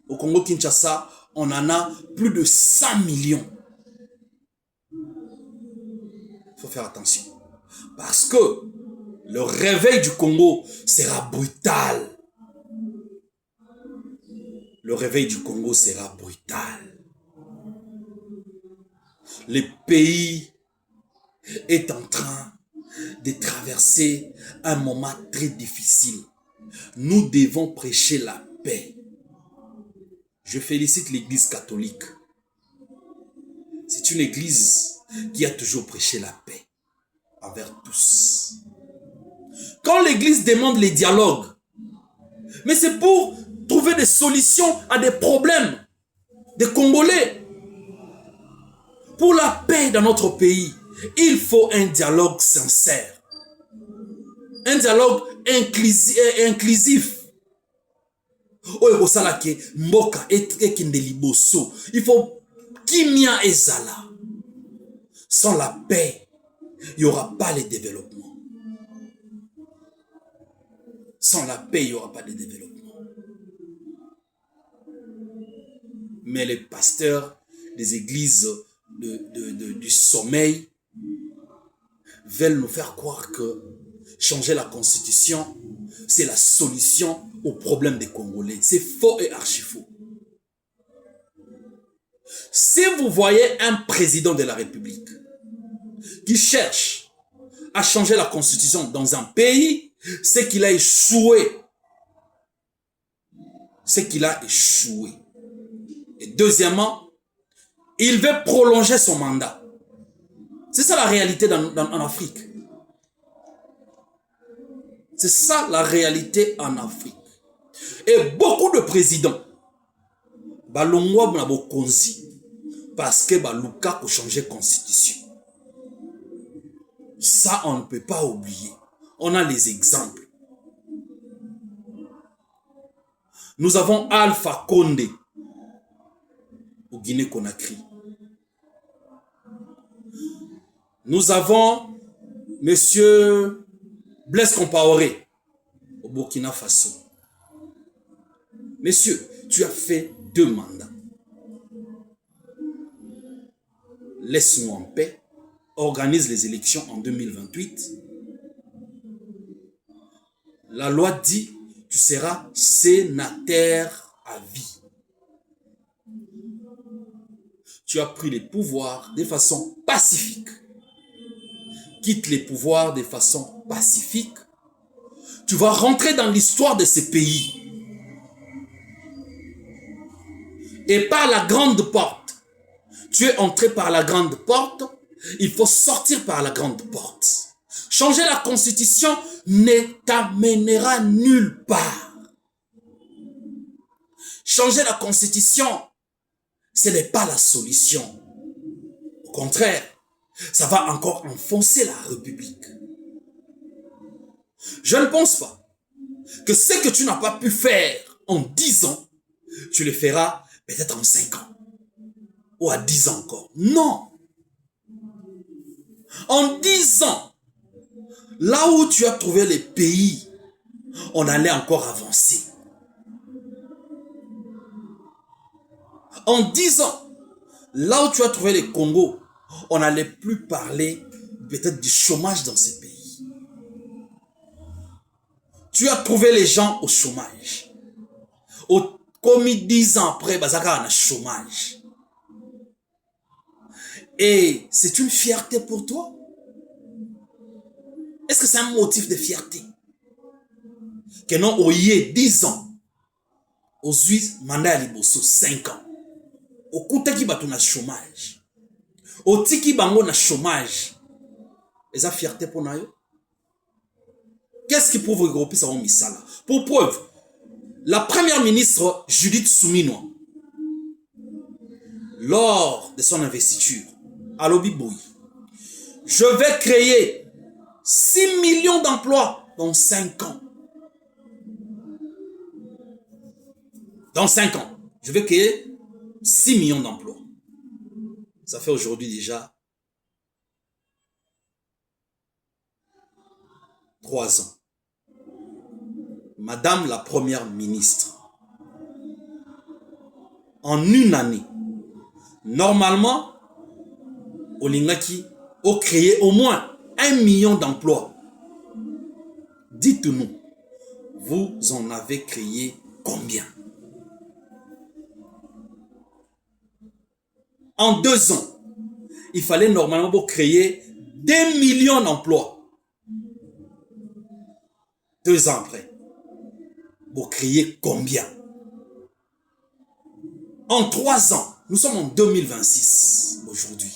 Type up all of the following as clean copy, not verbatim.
Au Congo-Kinshasa, on en a plus de 100 millions. Il faut faire attention. Parce que le réveil du Congo sera brutal. Le réveil du Congo sera brutal. Le pays est en train de traverser un moment très difficile. Nous devons prêcher la paix. Je félicite l'Église catholique. C'est une église qui a toujours prêché la paix envers tous. Quand l'église demande les dialogues, mais c'est pour trouver des solutions à des problèmes des Congolais. Pour la paix dans notre pays, il faut un dialogue sincère. Un dialogue inclusif. Il faut kimia ezala. Sans la paix, il n'y aura pas le développement. Sans la paix, il n'y aura pas de développement. Mais les pasteurs des églises du sommeil veulent nous faire croire que changer la constitution, c'est la solution aux problèmes des Congolais. C'est faux et archi faux. Si vous voyez un président de la République qui cherche à changer la constitution dans un pays, c'est qu'il a échoué. C'est qu'il a échoué. Et deuxièmement, il veut prolonger son mandat. C'est ça la réalité en Afrique. C'est ça la réalité en Afrique. Et beaucoup de présidents, balongwa na bokonzi, parce que baluka ko changer constitution. Ça, on ne peut pas oublier. On a les exemples. Nous avons Alpha Condé au Guinée-Conakry. Nous avons Monsieur Blaise Compaoré au Burkina Faso. Monsieur, tu as fait 2 mandats. Laisse-nous en paix. Organise les élections en 2028. La loi dit, tu seras sénateur à vie. Tu as pris les pouvoirs de façon pacifique. Quitte les pouvoirs de façon pacifique. Tu vas rentrer dans l'histoire de ce pays. Et par la grande porte. Tu es entré par la grande porte. Il faut sortir par la grande porte. Changer la constitution ne t'amènera nulle part. Changer la constitution, ce n'est pas la solution. Au contraire, ça va encore enfoncer la République. Je ne pense pas que ce que tu n'as pas pu faire en 10 ans, tu le feras peut-être en 5 ans. Ou à 10 ans encore. Non. En 10 ans, là où tu as trouvé les pays, on allait encore avancer. En 10 ans, là où tu as trouvé les Congo, on n'allait plus parler peut-être du chômage dans ces pays. Tu as trouvé les gens au chômage. Comme 10 ans après, Bazaka a un chômage. Et c'est une fierté pour toi? Est-ce que c'est un motif de fierté? Que non, au yé 10 ans, aux Suisses, mandat à liboso 5 ans. Au Koutaki bato na chômage. Au Tiki bango na chômage. Et ça fierté pour nayo? Qu'est-ce qui prouve regrouper ça au misala? Pour preuve, la première ministre Judith Suminwa, lors de son investiture, à Lobiboui, je vais créer 6 millions d'emplois dans 5 ans. Dans 5 ans, je vais créer 6 millions d'emplois. Ça fait aujourd'hui déjà 3 ans. Madame la première ministre, en une année. Normalement, Olingaki a créé au moins 1 million d'emplois. Dites-nous, vous en avez créé combien? En 2 ans, il fallait normalement pour créer 2 millions d'emplois. 2 ans après, vous créez combien? En 3 ans, nous sommes en 2026 aujourd'hui.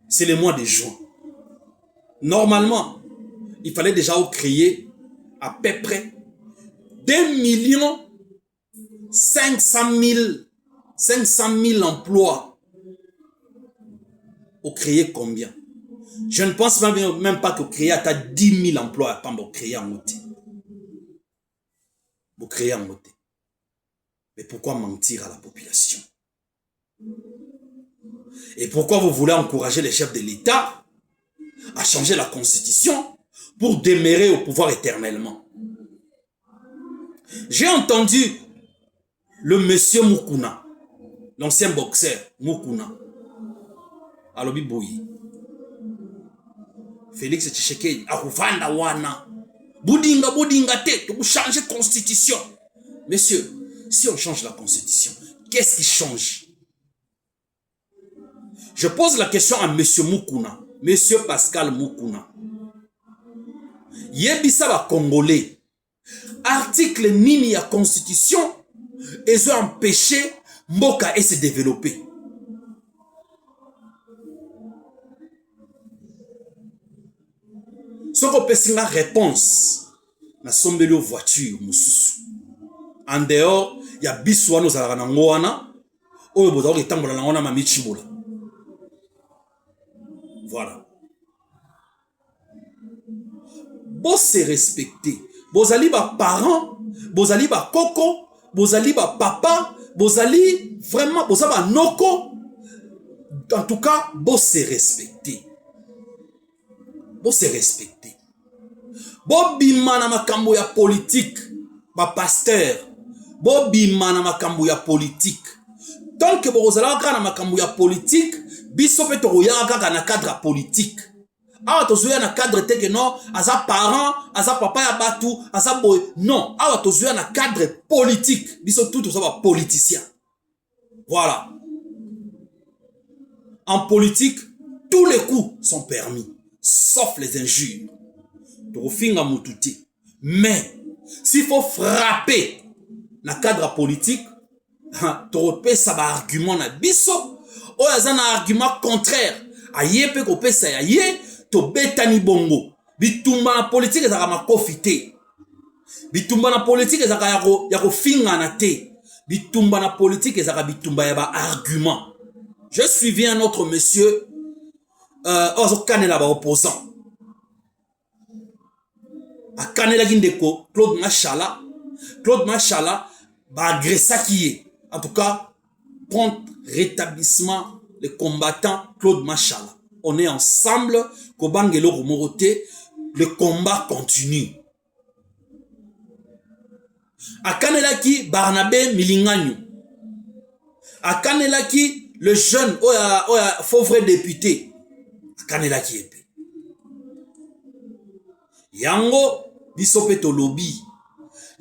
C'est le mois de juin. Normalement, il fallait déjà créer à peu près 2 millions 500 000 emplois. Vous créez combien? Je ne pense même pas que vous créez à 10 000 emplois pour vous créer en côté. Vous créez en côté. Mais pourquoi mentir à la population? Et pourquoi vous voulez encourager les chefs de l'État à changer la constitution pour demeurer au pouvoir éternellement? J'ai entendu le monsieur Mukuna, l'ancien boxeur Mukuna, à l'Obiboui. Félix Tshisekedi, Aruvanda Wana, Boudinga te, vous changez la constitution. Messieurs, si on change la constitution, qu'est-ce qui change? Je pose la question à monsieur Mukuna, monsieur Pascal Mukuna. Yebisa ba Congolais, article nini ya constitution, ils ont empêché Mboka et se développer. Ce qu'on peut la réponse, na sombeli aux voitures, mususu. En dehors, il y a bisouano za ngoana, oyo boza ko tambola na ngona mamichibola. Voilà. Bo se respecter. Bozali ba parents, bozali ba koko, bozali ba papa, bozali vraiment bozaba noko. En tout cas, bo se respecter. Bo se respecter. Bo bima na makambo ya politique, ba pasteur. Bo bima na makambo ya politique. Tant que bozala na makambo ya politique, biso pe to ya kaka na cadre politique. Awa tozuya na cadre te que non, aza parent, aza papa ya batu, aza boy. Non, awa tozuya na cadre politique. Biso tout ça va politicien. Voilà. En politique, tous les coups sont permis, sauf les injures. Mais s'il faut frapper na cadre politique, tu ça va argument na biso, ou un argument contraire. Aye pe ko pesa ya ye, to betani bongo. Bitumba na politique ezaka makofite. Bitumba na politique ezaka yako finga na te. Bitumba na politique ezaka bitumba ya ba argument. Je suivi un autre monsieur ozo kanela ba opposant. A kanela gindeko Claude Machala. Claude Machala ba agressa qui est. En tout cas, contre rétablissement les combattants Claude Machala. On est ensemble, Kobangelo Romorote, le combat continue. A Kanelaki, Barnabé Milingagnou. A Kanelaki, le jeune, faux vrai député. A Kanelaki épée. Yango, Bisopeto lobby.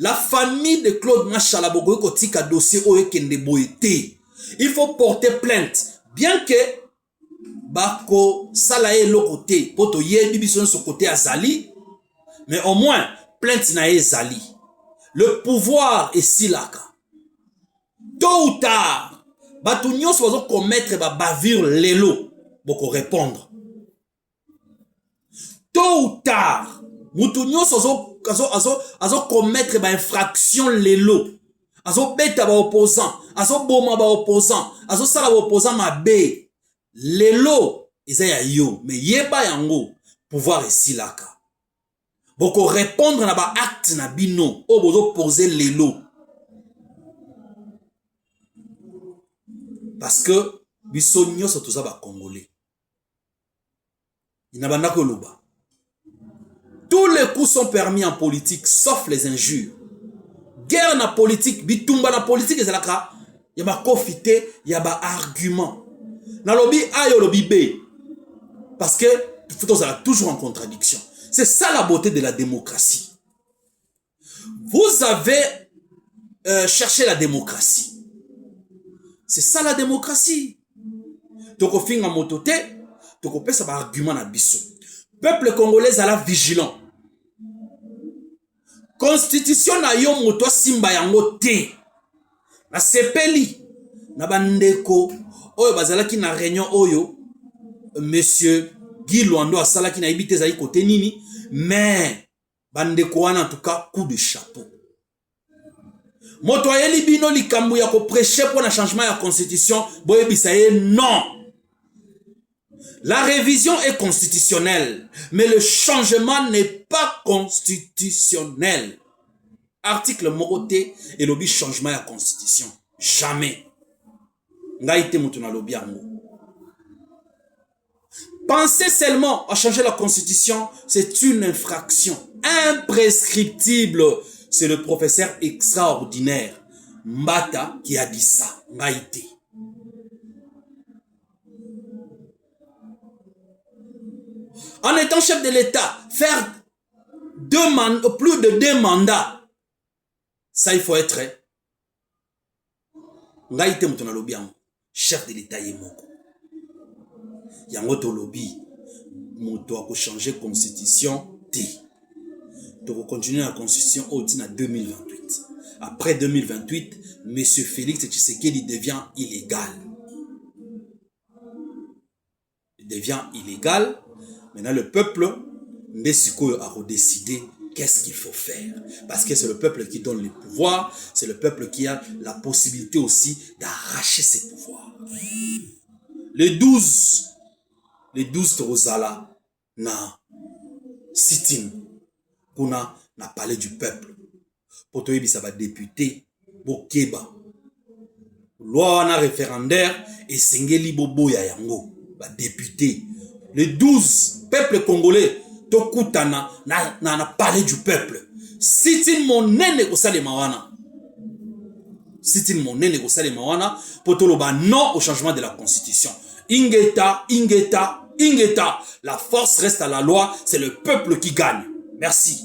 La famille de Claude Machala Bogoy Kotika dossier Oekende Boete. Il faut porter plainte. Bien que Bako Salae le côté, poto yebi bison son côté Azali, mais au moins plainte na Zali. Le pouvoir est silaka. Tôt ou tard, Batounios va commettre ba bavure lelo, boko répondre. Tôt ou tard, Moutounios azo commettre ba infraction lelo. Azo beta ba opposant, azo boma ba opposant, azo sala ba opposant ma be. Lelo, ezaya yo, mais yeba yango, pouvoir ici laka. Boko répondre na ba acte na bino, o bozo poser lelo. Parce que, biso nyonso toza ba Congolais. Inabanda ko loba. Tous les coups sont permis en politique, sauf les injures. guerre na politique, bitumba na politique ezalaka, ya ba kofite, ya ba argument. Na lobby A yo lobby B. Parce que vous êtes toujours en contradiction. C'est ça la beauté de la démocratie. Vous avez cherché la démocratie. C'est ça la démocratie. Toko finga motote, toko pesa ba argument na biso. Peuple congolais ala vigilant. Constitution na yo moto simba yango te. Na sepeli na bandeko oyo bazalaki na réunion oyo monsieur Guy Luando asalaki na ibite zai côté nini, mais bandeko wana en tout cas coup de chapeau. Moto ayeli bino likambo ya ko prêcher pour un changement ya constitution, boyebisa ye non. La révision est constitutionnelle, mais le changement n'est pas constitutionnel. Article Moroté et lobby changement à constitution. Jamais. Ngaïte mutuna lobby yango. Penser seulement à changer la constitution, c'est une infraction imprescriptible. C'est le professeur extraordinaire Mbata qui a dit ça. Ngaïte. En étant chef de l'État, faire plus de 2 mandats, ça il faut être ngaïte mutona lobby yango chef de l'État yemoko yango to lobby moto a ko changer constitution t to continuer la constitution au 2028. Après 2028, monsieur Félix Tshisekedi devient illégal. Il devient illégal. Maintenant, le peuple, a redécidé qu'est-ce qu'il faut faire. Parce que c'est le peuple qui donne les pouvoirs, c'est le peuple qui a la possibilité aussi d'arracher ses pouvoirs. Les 12 Torozala na sit-in, kuna na palais du peuple. Pour toi, ça va député, Bokeba. Loi na référendaire et Sengeli Bobo ya yango, ba député. Les 12 peuples congolais, Tokutana, na parlé du peuple. Sit-in mon nene kosale mawana. Sit-in mon nene kosale mawana, potoloba non au changement de la constitution. Ingeta. La force reste à la loi, c'est le peuple qui gagne. Merci.